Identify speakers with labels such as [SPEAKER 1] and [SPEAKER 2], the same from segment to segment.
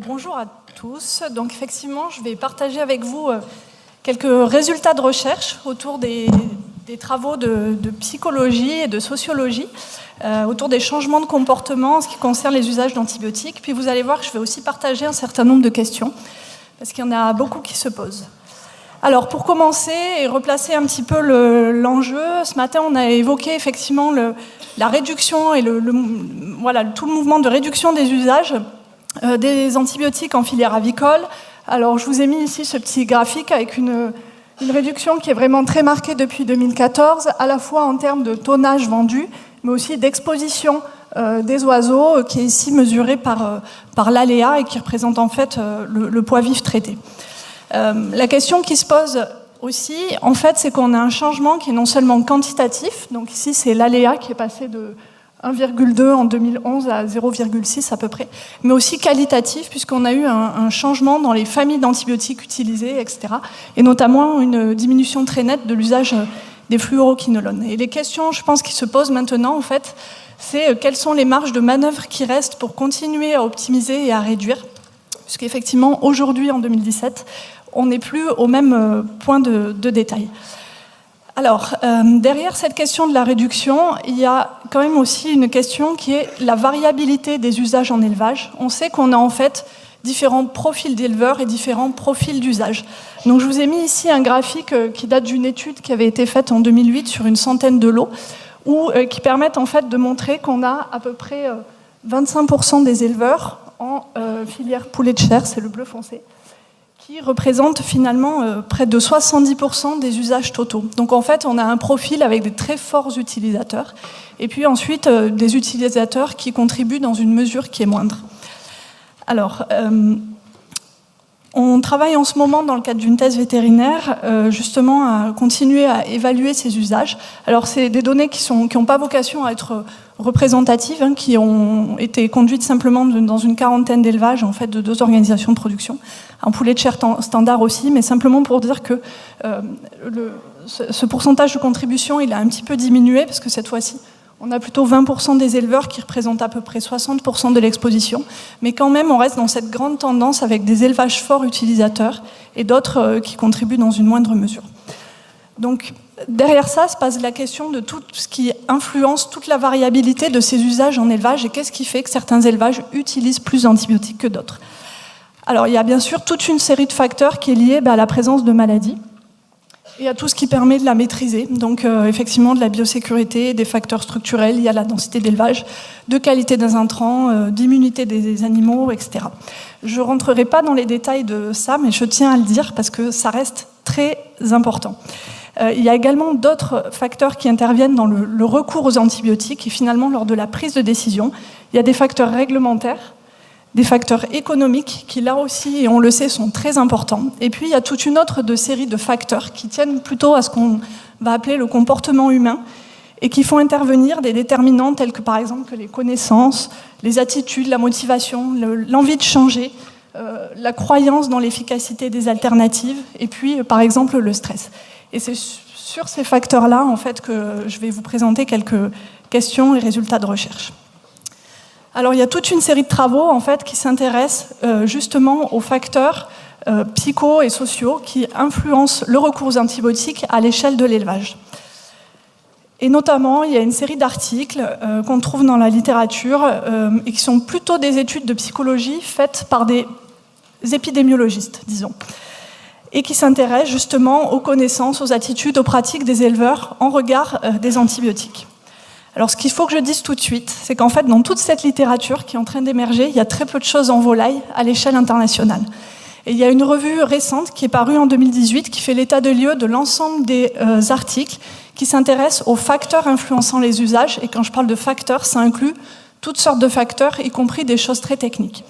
[SPEAKER 1] Bonjour à tous. Donc effectivement, je vais partager avec vous quelques résultats de recherche autour des travaux de psychologie et de sociologie, autour des changements de comportement en ce qui concerne les usages d'antibiotiques. Puis vous allez voir que je vais aussi partager un certain nombre de questions, parce qu'il y en a beaucoup qui se posent. Alors pour commencer et replacer un petit peu l'enjeu, ce matin on a évoqué effectivement la réduction et voilà, tout le mouvement de réduction des usages des antibiotiques en filière avicole. Alors je vous ai mis ici ce petit graphique avec une réduction qui est vraiment très marquée depuis 2014, à la fois en termes de tonnage vendu, mais aussi d'exposition des oiseaux, qui est ici mesurée par l'aléa et qui représente en fait le poids vif traité. La question qui se pose aussi, en fait, c'est qu'on a un changement qui est non seulement quantitatif, donc ici c'est l'aléa qui est passé de 1,2 en 2011 à 0,6 à peu près, mais aussi qualitatif, puisqu'on a eu un changement dans les familles d'antibiotiques utilisées, etc., et notamment une diminution très nette de l'usage des fluoroquinolones. Et les questions, je pense, qui se posent maintenant, en fait, c'est quelles sont les marges de manœuvre qui restent pour continuer à optimiser et à réduire, puisqu'effectivement, aujourd'hui, en 2017, on n'est plus au même point de détail. Alors, derrière cette question de la réduction, il y a quand même aussi une question qui est la variabilité des usages en élevage. On sait qu'on a en fait différents profils d'éleveurs et différents profils d'usage. Donc je vous ai mis ici un graphique qui date d'une étude qui avait été faite en 2008 sur une centaine de lots, qui permettent en fait de montrer qu'on a à peu près 25% des éleveurs en filière poulet de chair, c'est le bleu foncé, qui représente finalement près de 70% des usages totaux. Donc en fait, on a un profil avec des très forts utilisateurs, et puis ensuite des utilisateurs qui contribuent dans une mesure qui est moindre. Alors, on travaille en ce moment dans le cadre d'une thèse vétérinaire, justement à continuer à évaluer ces usages. Alors c'est des données qui n'ont pas vocation à être représentatives, qui ont été conduites simplement dans une quarantaine d'élevages en fait, de 2 organisations de production, un poulet de chair standard aussi, mais simplement pour dire que ce pourcentage de contribution il a un petit peu diminué, parce que cette fois-ci, on a plutôt 20% des éleveurs qui représentent à peu près 60% de l'exposition, mais quand même on reste dans cette grande tendance avec des élevages forts utilisateurs et d'autres qui contribuent dans une moindre mesure. Donc derrière ça se passe la question de tout ce qui influence toute la variabilité de ces usages en élevage et qu'est-ce qui fait que certains élevages utilisent plus d'antibiotiques que d'autres. Alors il y a bien sûr toute une série de facteurs qui est liée à la présence de maladies et à tout ce qui permet de la maîtriser. Donc effectivement de la biosécurité, des facteurs structurels, il y a la densité d'élevage, de qualité des intrants, d'immunité des animaux, etc. Je ne rentrerai pas dans les détails de ça, mais je tiens à le dire parce que ça reste très important. Il y a également d'autres facteurs qui interviennent dans le recours aux antibiotiques et finalement lors de la prise de décision. Il y a des facteurs réglementaires, des facteurs économiques qui là aussi, et on le sait, sont très importants. Et puis il y a toute une autre série de facteurs qui tiennent plutôt à ce qu'on va appeler le comportement humain et qui font intervenir des déterminants tels que par exemple les connaissances, les attitudes, la motivation, l'envie de changer, la croyance dans l'efficacité des alternatives et puis par exemple le stress. Et c'est sur ces facteurs-là en fait que je vais vous présenter quelques questions et résultats de recherche. Alors il y a toute une série de travaux en fait, qui s'intéressent justement aux facteurs psycho et sociaux qui influencent le recours aux antibiotiques à l'échelle de l'élevage. Et notamment, il y a une série d'articles qu'on trouve dans la littérature et qui sont plutôt des études de psychologie faites par des épidémiologistes, disons, et qui s'intéressent justement aux connaissances, aux attitudes, aux pratiques des éleveurs en regard des antibiotiques. Alors ce qu'il faut que je dise tout de suite, c'est qu'en fait, dans toute cette littérature qui est en train d'émerger, il y a très peu de choses en volaille à l'échelle internationale. Et il y a une revue récente qui est parue en 2018 qui fait l'état de lieu de l'ensemble des articles qui s'intéressent aux facteurs influençant les usages. Et quand je parle de facteurs, ça inclut toutes sortes de facteurs, y compris des choses très techniques.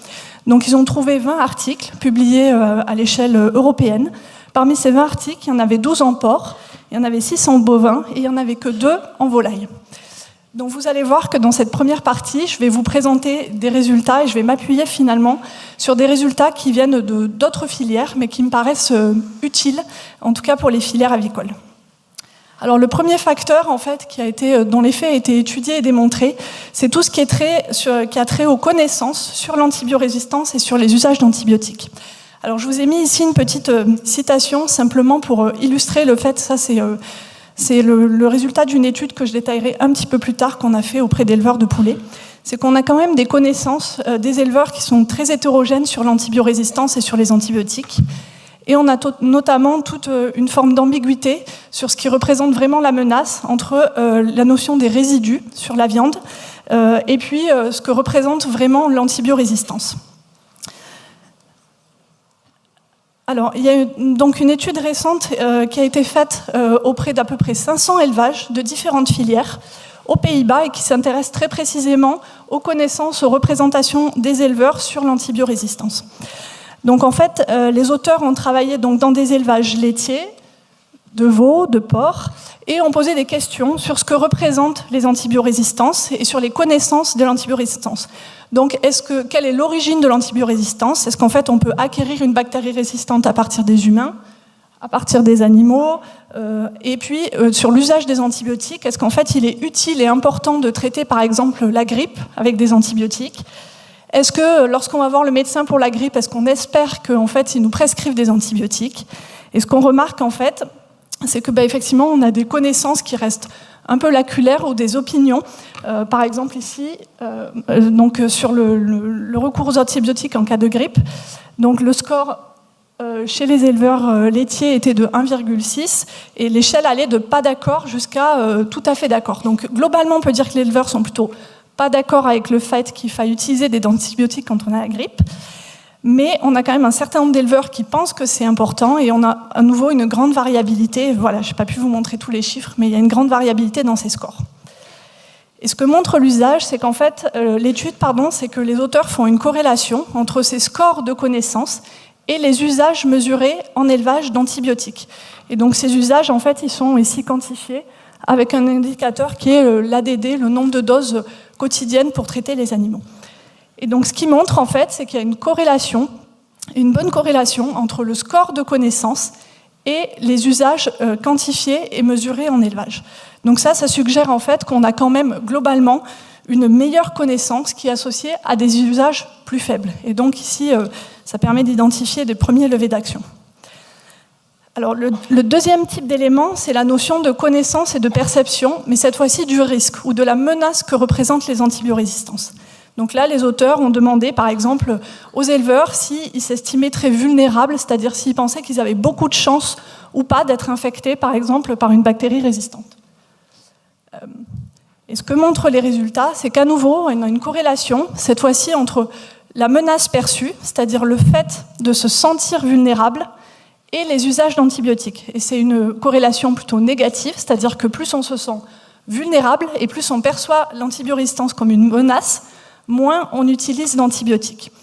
[SPEAKER 1] Donc ils ont trouvé 20 articles publiés à l'échelle européenne. Parmi ces 20 articles, il y en avait 12 en porc, il y en avait 6 en bovin et il n'y en avait que 2 en volaille. Donc vous allez voir que dans cette première partie, je vais vous présenter des résultats et je vais m'appuyer finalement sur des résultats qui viennent d'autres filières, mais qui me paraissent utiles, en tout cas pour les filières avicoles. Alors le premier facteur en fait dont l'effet a été étudié et démontré, c'est tout ce qui a trait aux connaissances sur l'antibiorésistance et sur les usages d'antibiotiques. Alors je vous ai mis ici une petite citation simplement pour illustrer le fait, ça c'est le résultat d'une étude que je détaillerai un petit peu plus tard qu'on a fait auprès d'éleveurs de poulets. C'est qu'on a quand même des connaissances des éleveurs qui sont très hétérogènes sur l'antibiorésistance et sur les antibiotiques. Et on a notamment toute une forme d'ambiguïté sur ce qui représente vraiment la menace entre la notion des résidus sur la viande et puis ce que représente vraiment l'antibiorésistance. Alors, il y a donc une étude récente qui a été faite auprès d'à peu près 500 élevages de différentes filières aux Pays-Bas et qui s'intéresse très précisément aux connaissances, aux représentations des éleveurs sur l'antibiorésistance. Donc en fait, les auteurs ont travaillé donc, dans des élevages laitiers, de veaux, de porcs, et ont posé des questions sur ce que représentent les antibiorésistances et sur les connaissances de l'antibiorésistance. Donc quelle est l'origine de l'antibiorésistance? Est-ce qu'en fait on peut acquérir une bactérie résistante à partir des humains, à partir des animaux, et puis sur l'usage des antibiotiques, est-ce qu'en fait il est utile et important de traiter par exemple la grippe avec des antibiotiques? Est-ce que lorsqu'on va voir le médecin pour la grippe, est-ce qu'on espère qu'en fait il nous prescrive des antibiotiques? Et ce qu'on remarque en fait, c'est que effectivement on a des connaissances qui restent un peu laculaires ou des opinions. Par exemple ici, donc sur le recours aux antibiotiques en cas de grippe. Donc le score chez les éleveurs laitiers était de 1,6 et l'échelle allait de pas d'accord jusqu'à tout à fait d'accord. Donc globalement on peut dire que les éleveurs sont plutôt pas d'accord avec le fait qu'il faille utiliser des antibiotiques quand on a la grippe, mais on a quand même un certain nombre d'éleveurs qui pensent que c'est important et on a à nouveau une grande variabilité. Voilà, je n'ai pas pu vous montrer tous les chiffres, mais il y a une grande variabilité dans ces scores. Et ce que montre l'usage, c'est qu'en fait, c'est que les auteurs font une corrélation entre ces scores de connaissances et les usages mesurés en élevage d'antibiotiques. Et donc ces usages, en fait, ils sont ici quantifiés avec un indicateur qui est l'ADD, le nombre de doses quotidiennes pour traiter les animaux. Et donc ce qui montre en fait, c'est qu'il y a une corrélation, une bonne corrélation entre le score de connaissance et les usages quantifiés et mesurés en élevage. Donc ça suggère en fait qu'on a quand même globalement une meilleure connaissance qui est associée à des usages plus faibles. Et donc ici, ça permet d'identifier des premiers leviers d'action. Alors, le deuxième type d'élément, c'est la notion de connaissance et de perception, mais cette fois-ci du risque ou de la menace que représentent les antibiorésistances. Donc là, les auteurs ont demandé, par exemple, aux éleveurs s'ils s'estimaient très vulnérables, c'est-à-dire s'ils pensaient qu'ils avaient beaucoup de chances ou pas d'être infectés, par exemple, par une bactérie résistante. Et ce que montrent les résultats, c'est qu'à nouveau, on a une corrélation, cette fois-ci, entre la menace perçue, c'est-à-dire le fait de se sentir vulnérable, et les usages d'antibiotiques. Et c'est une corrélation plutôt négative, c'est-à-dire que plus on se sent vulnérable et plus on perçoit l'antibiorésistance comme une menace, moins on utilise d'antibiotiques.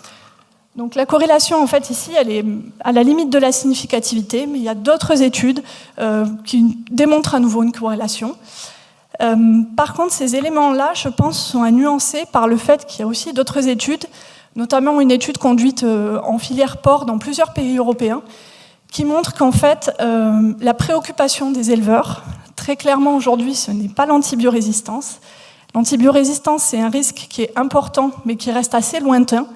[SPEAKER 1] Donc la corrélation, en fait, ici, elle est à la limite de la significativité, mais il y a d'autres études qui démontrent à nouveau une corrélation. Par contre, ces éléments-là, je pense, sont à nuancer par le fait qu'il y a aussi d'autres études, notamment une étude conduite en filière porc dans plusieurs pays européens, qui montre qu'en fait, la préoccupation des éleveurs, très clairement aujourd'hui, ce n'est pas l'antibiorésistance. L'antibiorésistance, c'est un risque qui est important, mais qui reste assez lointain,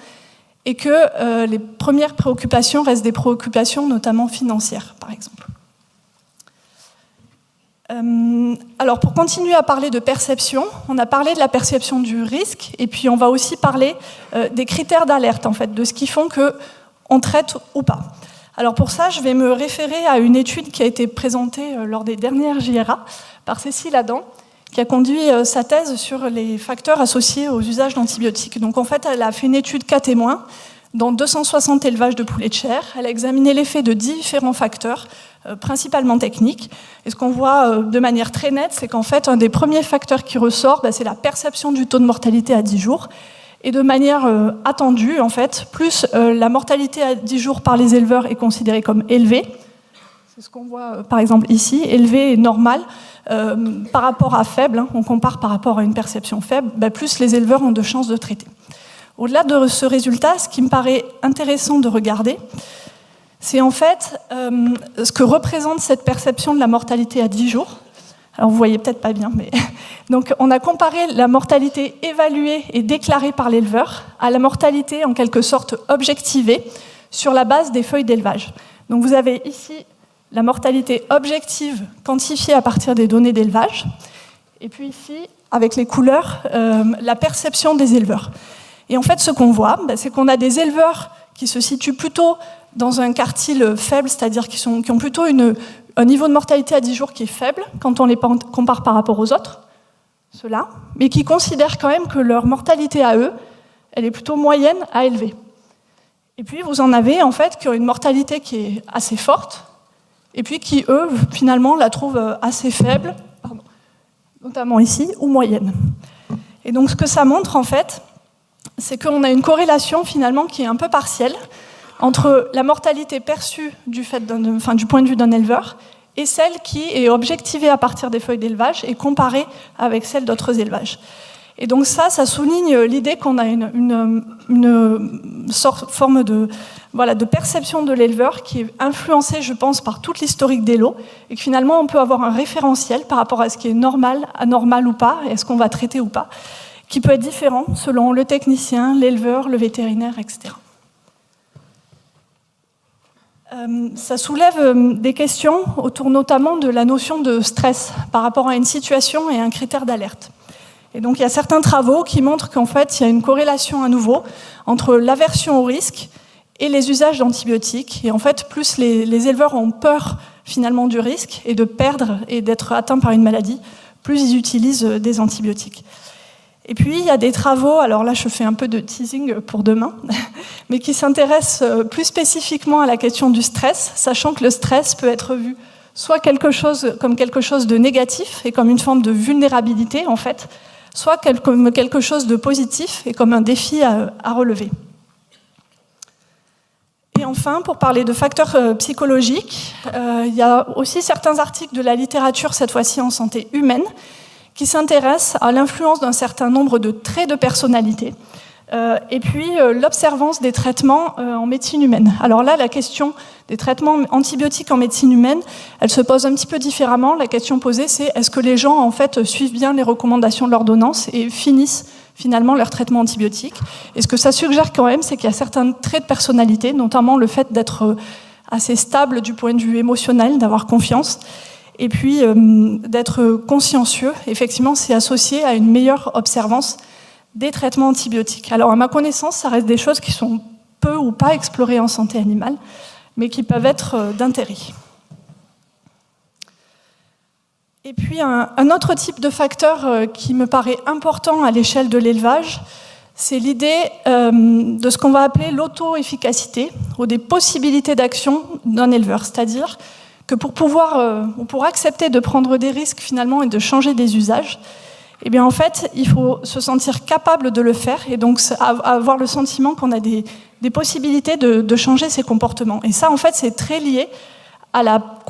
[SPEAKER 1] et que les premières préoccupations restent des préoccupations notamment financières, par exemple. Alors, pour continuer à parler de perception, on a parlé de la perception du risque, et puis on va aussi parler des critères d'alerte, en fait, de ce qui font qu'on traite ou pas. Alors pour ça, je vais me référer à une étude qui a été présentée lors des dernières JRA par Cécile Adam, qui a conduit sa thèse sur les facteurs associés aux usages d'antibiotiques. Donc en fait, elle a fait une étude cas témoin dans 260 élevages de poulets de chair. Elle a examiné l'effet de différents facteurs, principalement techniques. Et ce qu'on voit de manière très nette, c'est qu'en fait, un des premiers facteurs qui ressort, c'est la perception du taux de mortalité à 10 jours. Et de manière attendue, en fait, plus la mortalité à 10 jours par les éleveurs est considérée comme élevée, c'est ce qu'on voit par exemple ici, élevée et normale, par rapport à faible, on compare par rapport à une perception faible, plus les éleveurs ont de chances de traiter. Au-delà de ce résultat, ce qui me paraît intéressant de regarder, c'est en fait ce que représente cette perception de la mortalité à 10 jours Alors vous voyez peut-être pas bien, mais donc on a comparé la mortalité évaluée et déclarée par l'éleveur à la mortalité en quelque sorte objectivée sur la base des feuilles d'élevage. Donc vous avez ici la mortalité objective quantifiée à partir des données d'élevage, et puis ici, avec les couleurs, la perception des éleveurs. Et en fait, ce qu'on voit, c'est qu'on a des éleveurs qui se situent plutôt dans un quartile faible, c'est-à-dire qui ont plutôt un niveau de mortalité à 10 jours qui est faible quand on les compare par rapport aux autres, ceux-là, mais qui considèrent quand même que leur mortalité à eux, elle est plutôt moyenne à élevée. Et puis vous en avez en fait qui ont une mortalité qui est assez forte, et puis qui eux, finalement, la trouvent assez faible, notamment ici, ou moyenne. Et donc ce que ça montre en fait, c'est qu'on a une corrélation finalement qui est un peu partielle entre la mortalité perçue du point de vue d'un éleveur et celle qui est objectivée à partir des feuilles d'élevage et comparée avec celle d'autres élevages. Et donc ça souligne l'idée qu'on a une forme de perception de l'éleveur qui est influencée, je pense, par toute l'historique des lots, et que finalement on peut avoir un référentiel par rapport à ce qui est normal, anormal ou pas, et est-ce qu'on va traiter ou pas, qui peut être différent selon le technicien, l'éleveur, le vétérinaire, etc. Ça soulève des questions autour notamment de la notion de stress par rapport à une situation et un critère d'alerte. Et donc il y a certains travaux qui montrent qu'en fait il y a une corrélation à nouveau entre l'aversion au risque et les usages d'antibiotiques. Et en fait, plus les éleveurs ont peur finalement du risque et de perdre et d'être atteints par une maladie, plus ils utilisent des antibiotiques. Et puis il y a des travaux, alors là je fais un peu de teasing pour demain, mais qui s'intéressent plus spécifiquement à la question du stress, sachant que le stress peut être vu soit comme quelque chose de négatif et comme une forme de vulnérabilité en fait, soit comme quelque chose de positif et comme un défi à relever. Et enfin, pour parler de facteurs psychologiques, il y a aussi certains articles de la littérature, cette fois-ci en santé humaine, qui s'intéressent à l'influence d'un certain nombre de traits de personnalité, et puis l'observance des traitements en médecine humaine. Alors là, la question des traitements antibiotiques en médecine humaine, elle se pose un petit peu différemment. La question posée, c'est est-ce que les gens en fait suivent bien les recommandations de l'ordonnance et finissent finalement leur traitement antibiotique. Et ce que ça suggère quand même, c'est qu'il y a certains traits de personnalité, notamment le fait d'être assez stable du point de vue émotionnel, d'avoir confiance, et puis d'être consciencieux. Effectivement, c'est associé à une meilleure observance des traitements antibiotiques. Alors, à ma connaissance, ça reste des choses qui sont peu ou pas explorées en santé animale, mais qui peuvent être d'intérêt. Et puis, un autre type de facteur qui me paraît important à l'échelle de l'élevage, c'est l'idée de ce qu'on va appeler l'auto-efficacité ou des possibilités d'action d'un éleveur. C'est-à-dire que pour accepter de prendre des risques finalement et de changer des usages, eh bien en fait, il faut se sentir capable de le faire et donc avoir le sentiment qu'on a des possibilités de changer ses comportements. Et ça, en fait, c'est très lié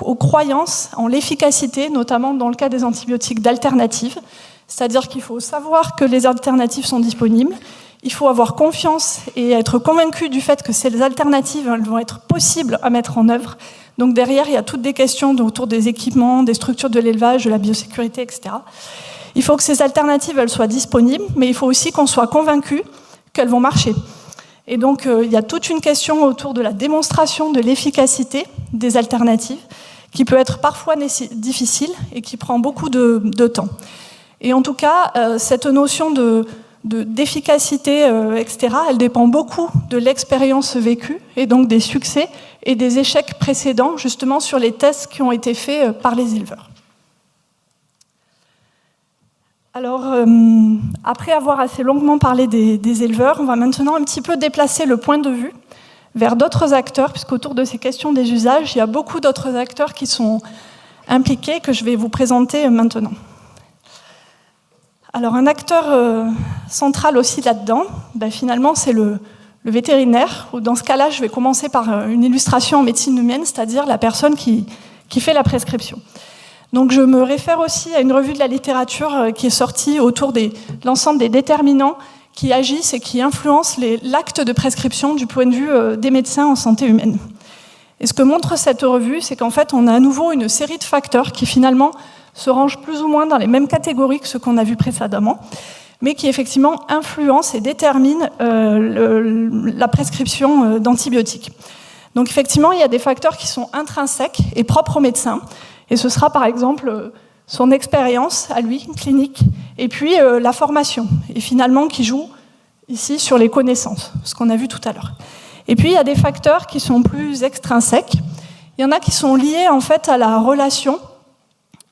[SPEAKER 1] aux croyances en l'efficacité, notamment dans le cas des antibiotiques d'alternatives. C'est-à-dire qu'il faut savoir que les alternatives sont disponibles, il faut avoir confiance et être convaincu du fait que ces alternatives elles vont être possibles à mettre en œuvre. Donc derrière, il y a toutes des questions autour des équipements, des structures de l'élevage, de la biosécurité, etc. Il faut que ces alternatives elles soient disponibles, mais il faut aussi qu'on soit convaincu qu'elles vont marcher. Et donc, il y a toute une question autour de la démonstration de l'efficacité des alternatives, qui peut être parfois difficile et qui prend beaucoup de temps. Et en tout cas, cette notion d'efficacité, etc., elle dépend beaucoup de l'expérience vécue, et donc des succès et des échecs précédents, justement, sur les tests qui ont été faits par les éleveurs. Alors, après avoir assez longuement parlé des éleveurs, on va maintenant un petit peu déplacer le point de vue vers d'autres acteurs, puisqu'autour de ces questions des usages, il y a beaucoup d'autres acteurs qui sont impliqués, que je vais vous présenter maintenant. Alors, un acteur central aussi là-dedans, finalement, c'est le vétérinaire, ou dans ce cas-là, je vais commencer par une illustration en médecine humaine, c'est-à-dire la personne qui fait la prescription. Donc je me réfère aussi à une revue de la littérature qui est sortie autour de l'ensemble des déterminants qui agissent et qui influencent l'acte de prescription du point de vue des médecins en santé humaine. Et ce que montre cette revue, c'est qu'en fait, on a à nouveau une série de facteurs qui finalement se rangent plus ou moins dans les mêmes catégories que ce qu'on a vu précédemment, mais qui effectivement influencent et déterminent la prescription d'antibiotiques. Donc effectivement, il y a des facteurs qui sont intrinsèques et propres au médecin, et ce sera par exemple son expérience à lui, clinique, et puis la formation, et finalement qui joue ici sur les connaissances, ce qu'on a vu tout à l'heure. Et puis il y a des facteurs qui sont plus extrinsèques. Il y en a qui sont liés en fait à la relation,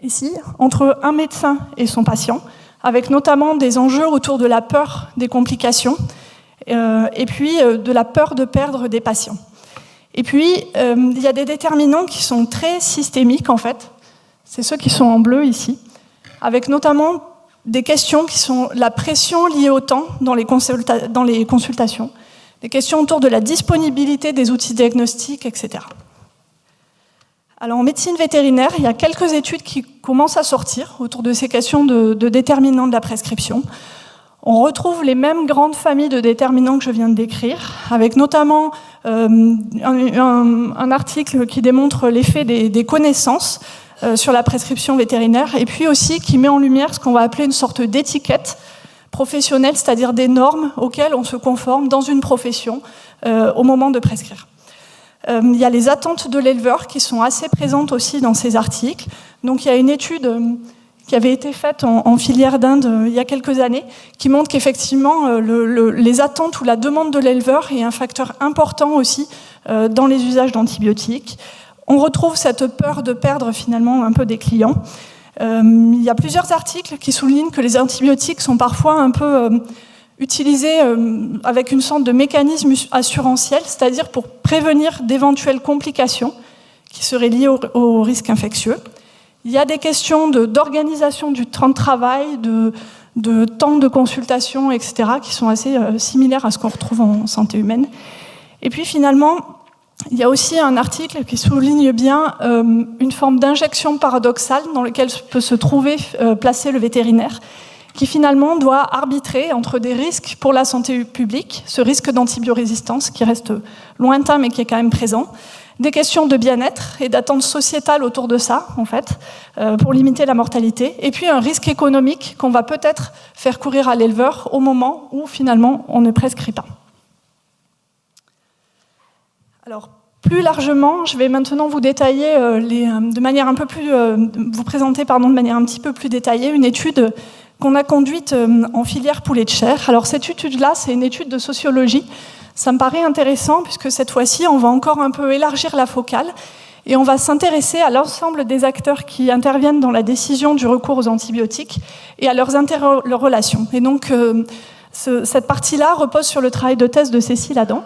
[SPEAKER 1] ici, entre un médecin et son patient, avec notamment des enjeux autour de la peur des complications, et puis de la peur de perdre des patients. Et puis, il y a des déterminants qui sont très systémiques, en fait. C'est ceux qui sont en bleu, ici, avec notamment des questions qui sont la pression liée au temps dans les consultations, des questions autour de la disponibilité des outils diagnostiques, etc. Alors, en médecine vétérinaire, il y a quelques études qui commencent à sortir autour de ces questions de déterminants de la prescription. On retrouve les mêmes grandes familles de déterminants que je viens de décrire, avec notamment un article qui démontre l'effet des connaissances sur la prescription vétérinaire, et puis aussi qui met en lumière ce qu'on va appeler une sorte d'étiquette professionnelle, c'est-à-dire des normes auxquelles on se conforme dans une profession au moment de prescrire. Il y a les attentes de l'éleveur qui sont assez présentes aussi dans ces articles. Donc il y a une étude qui avait été faite en filière d'Inde il y a quelques années, qui montre qu'effectivement les attentes ou la demande de l'éleveur est un facteur important aussi dans les usages d'antibiotiques. On retrouve cette peur de perdre finalement un peu des clients. Il y a plusieurs articles qui soulignent que les antibiotiques sont parfois un peu utilisés avec une sorte de mécanisme assurantiel, c'est-à-dire pour prévenir d'éventuelles complications qui seraient liées au risque infectieux. Il y a des questions d'organisation du temps de travail, de temps de consultation, etc., qui sont assez similaires à ce qu'on retrouve en santé humaine. Et puis finalement, il y a aussi un article qui souligne bien une forme d'injection paradoxale dans laquelle peut se trouver placé le vétérinaire, qui finalement doit arbitrer entre des risques pour la santé publique, ce risque d'antibiorésistance qui reste lointain mais qui est quand même présent, des questions de bien-être et d'attente sociétale autour de ça, en fait, pour limiter la mortalité, et puis un risque économique qu'on va peut-être faire courir à l'éleveur au moment où, finalement, on ne prescrit pas. Alors, plus largement, je vais maintenant vous détailler, vous présenter de manière un petit peu plus détaillée une étude qu'on a conduite en filière poulet de chair. Alors, cette étude-là, c'est une étude de sociologie. Ça me paraît intéressant puisque cette fois-ci, on va encore un peu élargir la focale et on va s'intéresser à l'ensemble des acteurs qui interviennent dans la décision du recours aux antibiotiques et à leurs interrelations. Et donc, cette partie-là repose sur le travail de thèse de Cécile Adam.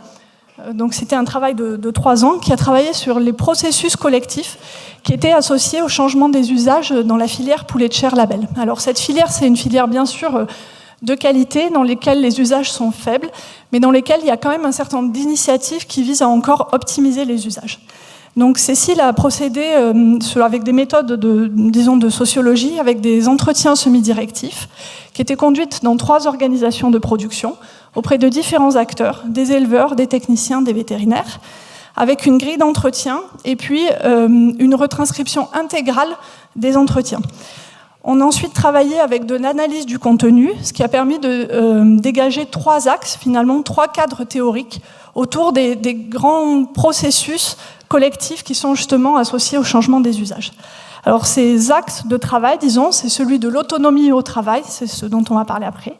[SPEAKER 1] Donc, c'était un travail de 3 ans qui a travaillé sur les processus collectifs qui étaient associés au changement des usages dans la filière poulet de chair label. Alors, cette filière, c'est une filière, bien sûr, de qualité, dans lesquelles les usages sont faibles, mais dans lesquelles il y a quand même un certain nombre d'initiatives qui visent à encore optimiser les usages. Donc Cécile a procédé avec des méthodes de sociologie, avec des entretiens semi-directifs, qui étaient conduites dans 3 organisations de production, auprès de différents acteurs, des éleveurs, des techniciens, des vétérinaires, avec une grille d'entretien et puis une retranscription intégrale des entretiens. On a ensuite travaillé avec de l'analyse du contenu, ce qui a permis de dégager 3 axes, finalement 3 cadres théoriques autour des grands processus collectifs qui sont justement associés au changement des usages. Alors ces axes de travail, disons, c'est celui de l'autonomie au travail, c'est ce dont on va parler après,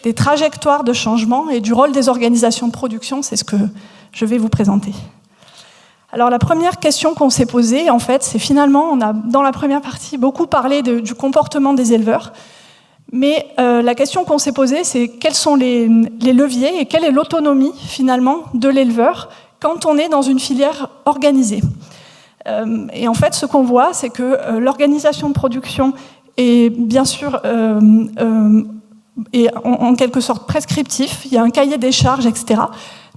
[SPEAKER 1] des trajectoires de changement et du rôle des organisations de production, c'est ce que je vais vous présenter. Alors la première question qu'on s'est posée, en fait, c'est finalement, on a dans la première partie beaucoup parlé du comportement des éleveurs, mais la question qu'on s'est posée, c'est quels sont les leviers et quelle est l'autonomie finalement de l'éleveur quand on est dans une filière organisée. Et en fait, ce qu'on voit, c'est que l'organisation de production est bien sûr est en quelque sorte prescriptif, il y a un cahier des charges, etc.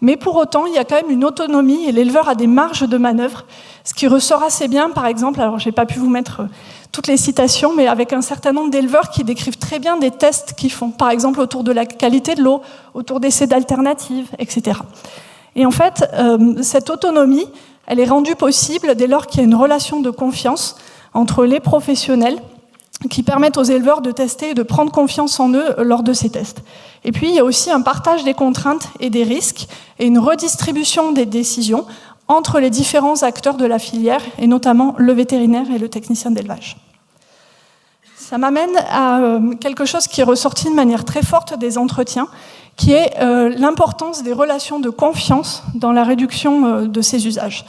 [SPEAKER 1] Mais pour autant, il y a quand même une autonomie et l'éleveur a des marges de manœuvre, ce qui ressort assez bien, par exemple, alors je n'ai pas pu vous mettre toutes les citations, mais avec un certain nombre d'éleveurs qui décrivent très bien des tests qu'ils font, par exemple autour de la qualité de l'eau, autour d'essais d'alternatives, etc. Et en fait, cette autonomie, elle est rendue possible dès lors qu'il y a une relation de confiance entre les professionnels qui permettent aux éleveurs de tester et de prendre confiance en eux lors de ces tests. Et puis, il y a aussi un partage des contraintes et des risques et une redistribution des décisions entre les différents acteurs de la filière, et notamment le vétérinaire et le technicien d'élevage. Ça m'amène à quelque chose qui est ressorti de manière très forte des entretiens, qui est l'importance des relations de confiance dans la réduction de ces usages.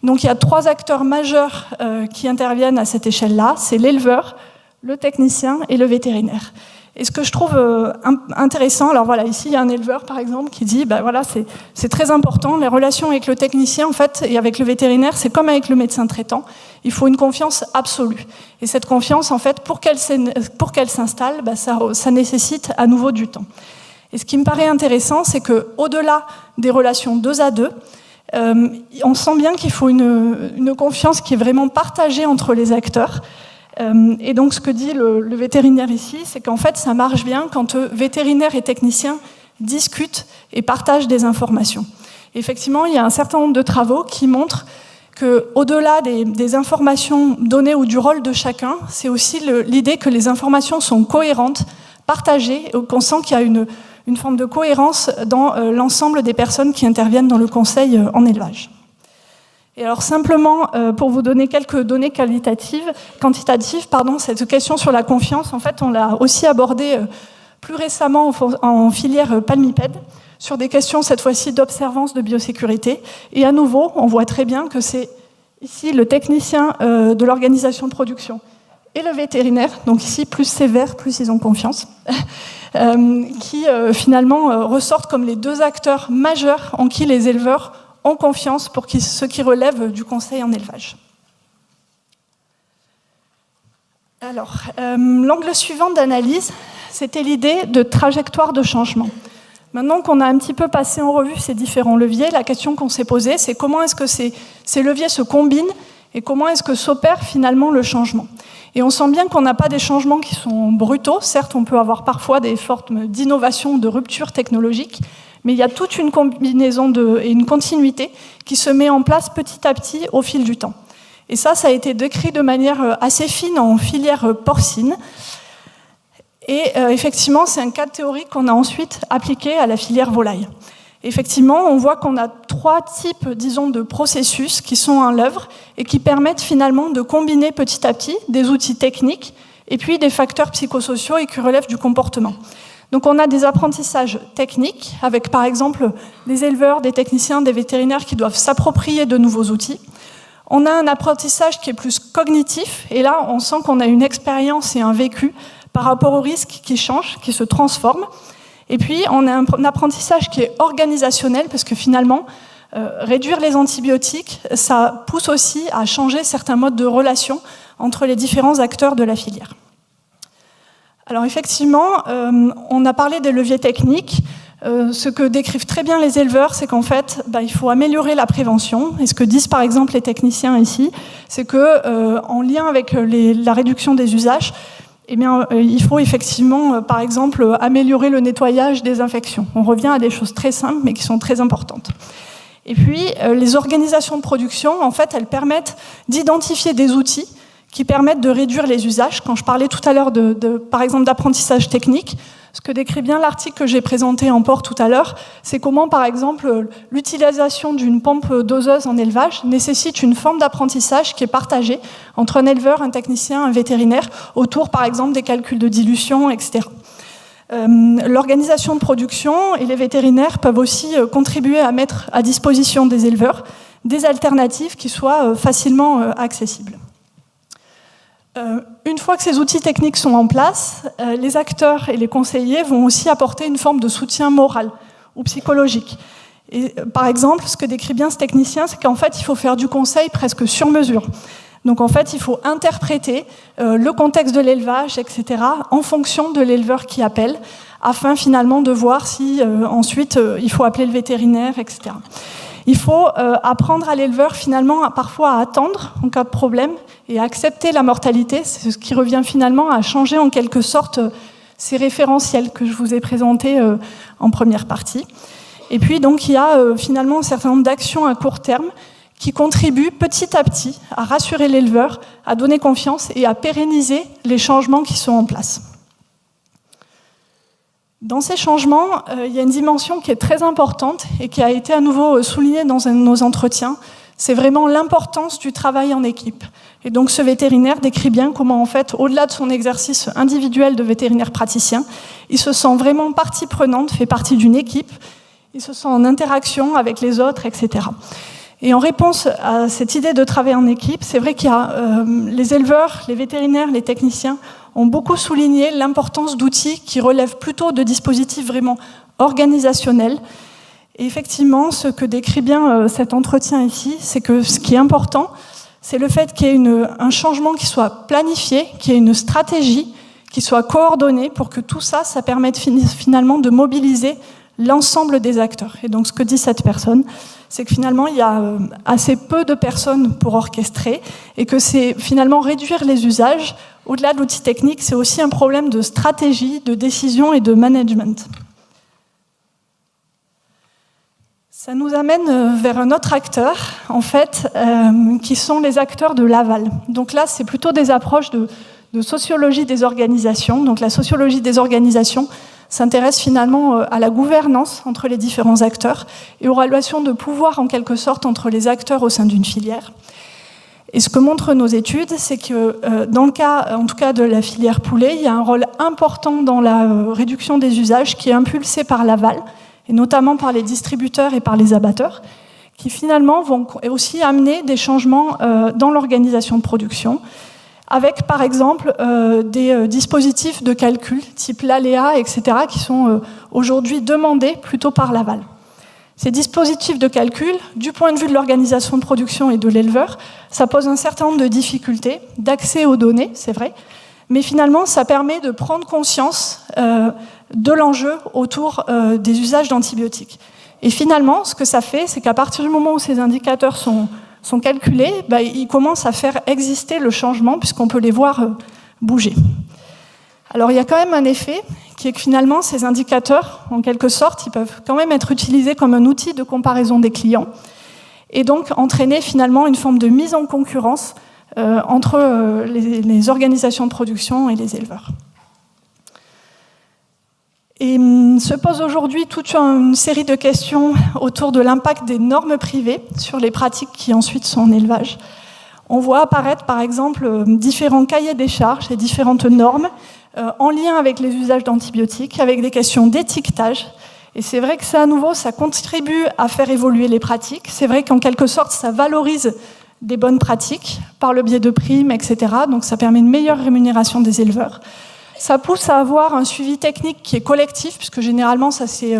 [SPEAKER 1] Donc il y a 3 acteurs majeurs qui interviennent à cette échelle-là, c'est l'éleveur, le technicien et le vétérinaire. Et ce que je trouve intéressant, alors voilà, ici il y a un éleveur par exemple qui dit, ben voilà, c'est très important, les relations avec le technicien en fait et avec le vétérinaire, c'est comme avec le médecin traitant, il faut une confiance absolue. Et cette confiance en fait, pour qu'elle s'installe, ben, ça nécessite à nouveau du temps. Et ce qui me paraît intéressant, c'est qu'au-delà des relations 2 à 2, on sent bien qu'il faut une confiance qui est vraiment partagée entre les acteurs. Et donc ce que dit le vétérinaire ici, c'est qu'en fait ça marche bien quand vétérinaires et techniciens discutent et partagent des informations. Et effectivement, il y a un certain nombre de travaux qui montrent qu'au-delà des informations données ou du rôle de chacun, c'est aussi l'idée que les informations sont cohérentes, partagées, et qu'on sent qu'il y a une forme de cohérence dans l'ensemble des personnes qui interviennent dans le conseil en élevage. Et alors simplement, pour vous donner quelques données quantitatives, cette question sur la confiance, en fait, on l'a aussi abordée plus récemment en filière palmipède, sur des questions cette fois-ci d'observance de biosécurité. Et à nouveau, on voit très bien que c'est ici le technicien de l'organisation de production et le vétérinaire, donc ici plus sévère, plus ils ont confiance, qui finalement ressortent comme les 2 acteurs majeurs en qui les éleveurs ont confiance pour ce qui relève du conseil en élevage. Alors, l'angle suivant d'analyse, c'était l'idée de trajectoire de changement. Maintenant qu'on a un petit peu passé en revue ces différents leviers, la question qu'on s'est posée, c'est comment est-ce que ces leviers se combinent et comment est-ce que s'opère finalement le changement. Et on sent bien qu'on n'a pas des changements qui sont brutaux. Certes, on peut avoir parfois des formes d'innovation, de rupture technologique, mais il y a toute une combinaison et une continuité qui se met en place petit à petit au fil du temps. Et ça a été décrit de manière assez fine en filière porcine. Et effectivement, c'est un cas théorique qu'on a ensuite appliqué à la filière volaille. Effectivement, on voit qu'on a 3 types, disons, de processus qui sont à l'œuvre et qui permettent finalement de combiner petit à petit des outils techniques et puis des facteurs psychosociaux et qui relèvent du comportement. Donc on a des apprentissages techniques avec par exemple des éleveurs, des techniciens, des vétérinaires qui doivent s'approprier de nouveaux outils. On a un apprentissage qui est plus cognitif et là on sent qu'on a une expérience et un vécu par rapport aux risques qui changent, qui se transforment. Et puis on a un apprentissage qui est organisationnel parce que finalement réduire les antibiotiques, ça pousse aussi à changer certains modes de relation entre les différents acteurs de la filière. Alors effectivement, on a parlé des leviers techniques. Ce que décrivent très bien les éleveurs, c'est qu'en fait, il faut améliorer la prévention. Et ce que disent par exemple les techniciens ici, c'est qu'en lien avec la réduction des usages, il faut effectivement, par exemple, améliorer le nettoyage des infections. On revient à des choses très simples, mais qui sont très importantes. Et puis, les organisations de production, en fait, elles permettent d'identifier des outils qui permettent de réduire les usages. Quand je parlais tout à l'heure, par exemple, d'apprentissage technique, ce que décrit bien l'article que j'ai présenté en port tout à l'heure, c'est comment, par exemple, l'utilisation d'une pompe doseuse en élevage nécessite une forme d'apprentissage qui est partagée entre un éleveur, un technicien, un vétérinaire, autour, par exemple, des calculs de dilution, etc. L'organisation de production et les vétérinaires peuvent aussi contribuer à mettre à disposition des éleveurs des alternatives qui soient facilement accessibles. Une fois que ces outils techniques sont en place, les acteurs et les conseillers vont aussi apporter une forme de soutien moral ou psychologique. Et, par exemple, ce que décrit bien ce technicien, c'est qu'en fait, il faut faire du conseil presque sur mesure. Donc en fait, il faut interpréter le contexte de l'élevage, etc., en fonction de l'éleveur qui appelle, afin finalement de voir si ensuite il faut appeler le vétérinaire, etc. Il faut apprendre à l'éleveur finalement parfois à attendre en cas de problème et à accepter la mortalité. C'est ce qui revient finalement à changer en quelque sorte ces référentiels que je vous ai présentés en première partie. Et puis donc il y a finalement un certain nombre d'actions à court terme qui contribuent petit à petit à rassurer l'éleveur, à donner confiance et à pérenniser les changements qui sont en place. Dans ces changements, il y a une dimension qui est très importante et qui a été à nouveau soulignée dans nos entretiens, c'est vraiment l'importance du travail en équipe. Et donc ce vétérinaire décrit bien comment, en fait, au-delà de son exercice individuel de vétérinaire praticien, il se sent vraiment partie prenante, fait partie d'une équipe, il se sent en interaction avec les autres, etc. Et en réponse à cette idée de travail en équipe, c'est vrai qu'il y a les éleveurs, les vétérinaires, les techniciens ont beaucoup souligné l'importance d'outils qui relèvent plutôt de dispositifs vraiment organisationnels. Et effectivement, ce que décrit bien cet entretien ici, c'est que ce qui est important, c'est le fait qu'il y ait un changement qui soit planifié, qu'il y ait une stratégie qui soit coordonnée pour que tout ça, ça permette finalement de mobiliser l'ensemble des acteurs. Et donc ce que dit cette personne, c'est que finalement il y a assez peu de personnes pour orchestrer et que c'est finalement réduire les usages. Au-delà de l'outil technique, c'est aussi un problème de stratégie, de décision et de management. Ça nous amène vers un autre acteur, en fait, qui sont les acteurs de l'aval. Donc là, c'est plutôt des approches de sociologie des organisations. Donc la sociologie des organisations s'intéresse finalement à la gouvernance entre les différents acteurs et aux relations de pouvoir, en quelque sorte, entre les acteurs au sein d'une filière. Et ce que montrent nos études, c'est que dans le cas, en tout cas de la filière poulet, il y a un rôle important dans la réduction des usages qui est impulsé par l'aval, et notamment par les distributeurs et par les abatteurs, qui finalement vont aussi amener des changements dans l'organisation de production, avec par exemple des dispositifs de calcul, type l'aléa, etc., qui sont aujourd'hui demandés plutôt par l'aval. Ces dispositifs de calcul, du point de vue de l'organisation de production et de l'éleveur, ça pose un certain nombre de difficultés, d'accès aux données, c'est vrai, mais finalement, ça permet de prendre conscience de l'enjeu autour des usages d'antibiotiques. Et finalement, ce que ça fait, c'est qu'à partir du moment où ces indicateurs sont calculés, ils commencent à faire exister le changement, puisqu'on peut les voir bouger. Alors, il y a quand même un effet, qui est que finalement, ces indicateurs, en quelque sorte, ils peuvent quand même être utilisés comme un outil de comparaison des clients, et donc entraîner finalement une forme de mise en concurrence entre les organisations de production et les éleveurs. Et se pose aujourd'hui toute une série de questions autour de l'impact des normes privées sur les pratiques qui ensuite sont en élevage. On voit apparaître par exemple différents cahiers des charges et différentes normes en lien avec les usages d'antibiotiques, avec des questions d'étiquetage. Et c'est vrai que ça, à nouveau, ça contribue à faire évoluer les pratiques. C'est vrai qu'en quelque sorte, ça valorise des bonnes pratiques par le biais de primes, etc. Donc ça permet une meilleure rémunération des éleveurs. Ça pousse à avoir un suivi technique qui est collectif, puisque généralement, ça c'est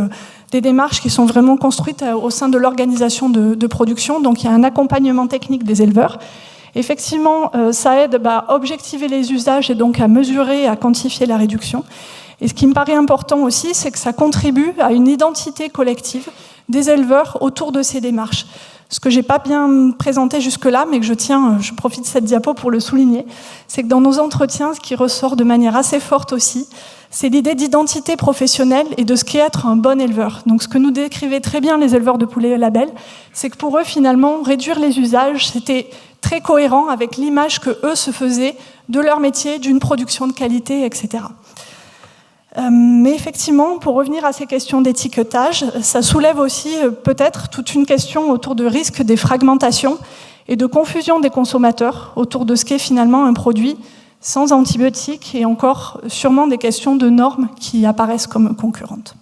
[SPEAKER 1] des démarches qui sont vraiment construites au sein de l'organisation de production. Donc il y a un accompagnement technique des éleveurs. Effectivement, ça aide à objectiver les usages et donc à mesurer, à quantifier la réduction. Et ce qui me paraît important aussi, c'est que ça contribue à une identité collective des éleveurs autour de ces démarches. Ce que je n'ai pas bien présenté jusque-là, mais que je profite de cette diapo pour le souligner, c'est que dans nos entretiens, ce qui ressort de manière assez forte aussi, c'est l'idée d'identité professionnelle et de ce qu'est être un bon éleveur. Donc ce que nous décrivaient très bien les éleveurs de poulets label, c'est que pour eux, finalement, réduire les usages, c'était très cohérent avec l'image qu'eux se faisaient de leur métier, d'une production de qualité, etc. Mais effectivement, pour revenir à ces questions d'étiquetage, ça soulève aussi peut-être toute une question autour de risque des fragmentations et de confusion des consommateurs autour de ce qu'est finalement un produit sans antibiotiques et encore sûrement des questions de normes qui apparaissent comme concurrentes.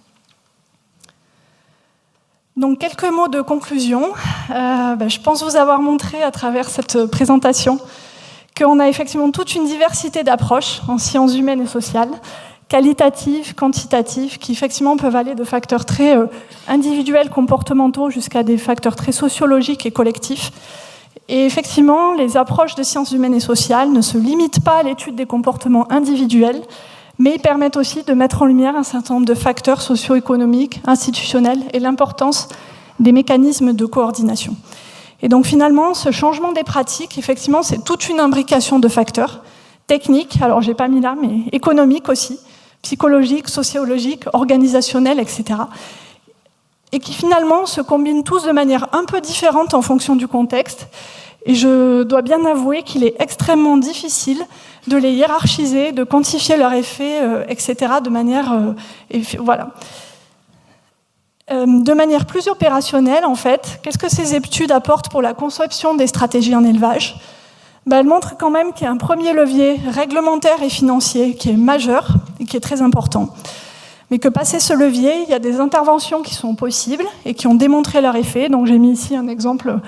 [SPEAKER 1] Donc quelques mots de conclusion. Je pense vous avoir montré à travers cette présentation qu'on a effectivement toute une diversité d'approches en sciences humaines et sociales, qualitatives, quantitatives, qui effectivement peuvent aller de facteurs très individuels, comportementaux, jusqu'à des facteurs très sociologiques et collectifs. Et effectivement, les approches de sciences humaines et sociales ne se limitent pas à l'étude des comportements individuels, mais ils permettent aussi de mettre en lumière un certain nombre de facteurs socio-économiques, institutionnels, et l'importance des mécanismes de coordination. Et donc finalement, ce changement des pratiques, effectivement, c'est toute une imbrication de facteurs techniques, alors j'ai pas mis là, mais économiques aussi, psychologiques, sociologiques, organisationnels, etc. et qui finalement se combinent tous de manière un peu différente en fonction du contexte. Et je dois bien avouer qu'il est extrêmement difficile de les hiérarchiser, de quantifier leurs effets, etc. de manière, de manière plus opérationnelle, en fait. Qu'est-ce que ces études apportent pour la conception des stratégies en élevage ? Elles montrent quand même qu'il y a un premier levier réglementaire et financier qui est majeur et qui est très important. Mais que passé ce levier, il y a des interventions qui sont possibles et qui ont démontré leur effet. Donc j'ai mis ici un exemple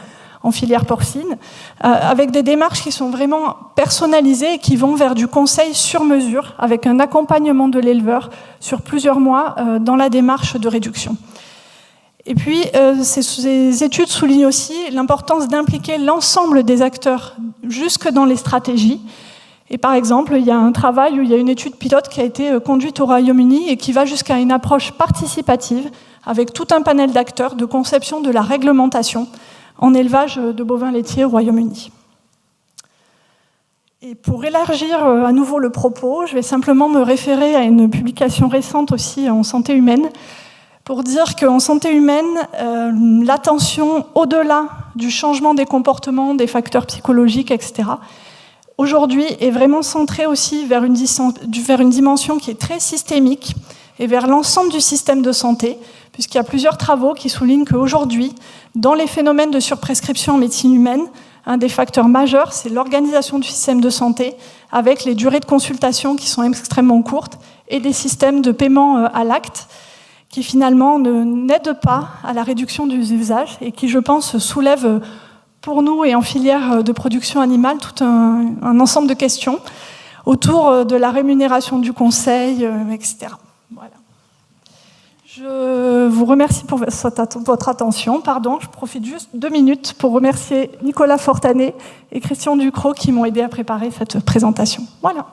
[SPEAKER 1] en filière porcine, avec des démarches qui sont vraiment personnalisées et qui vont vers du conseil sur mesure, avec un accompagnement de l'éleveur sur plusieurs mois dans la démarche de réduction. Et puis, ces études soulignent aussi l'importance d'impliquer l'ensemble des acteurs jusque dans les stratégies. Et par exemple, il y a un travail où il y a une étude pilote qui a été conduite au Royaume-Uni et qui va jusqu'à une approche participative avec tout un panel d'acteurs de conception de la réglementation en élevage de bovins laitiers au Royaume-Uni. Et pour élargir à nouveau le propos, je vais simplement me référer à une publication récente aussi en santé humaine, pour dire qu'en santé humaine, l'attention au-delà du changement des comportements, des facteurs psychologiques, etc., aujourd'hui est vraiment centrée aussi vers une dimension qui est très systémique et vers l'ensemble du système de santé, puisqu'il y a plusieurs travaux qui soulignent qu'aujourd'hui, dans les phénomènes de surprescription en médecine humaine, un des facteurs majeurs, c'est l'organisation du système de santé, avec les durées de consultation qui sont extrêmement courtes et des systèmes de paiement à l'acte qui finalement n'aident pas à la réduction des usages et qui, je pense, soulèvent pour nous et en filière de production animale tout un ensemble de questions autour de la rémunération du conseil, etc. Voilà. Je vous remercie pour votre attention. Pardon, je profite juste 2 minutes pour remercier Nicolas Fortanet et Christian Ducrot qui m'ont aidé à préparer cette présentation. Voilà.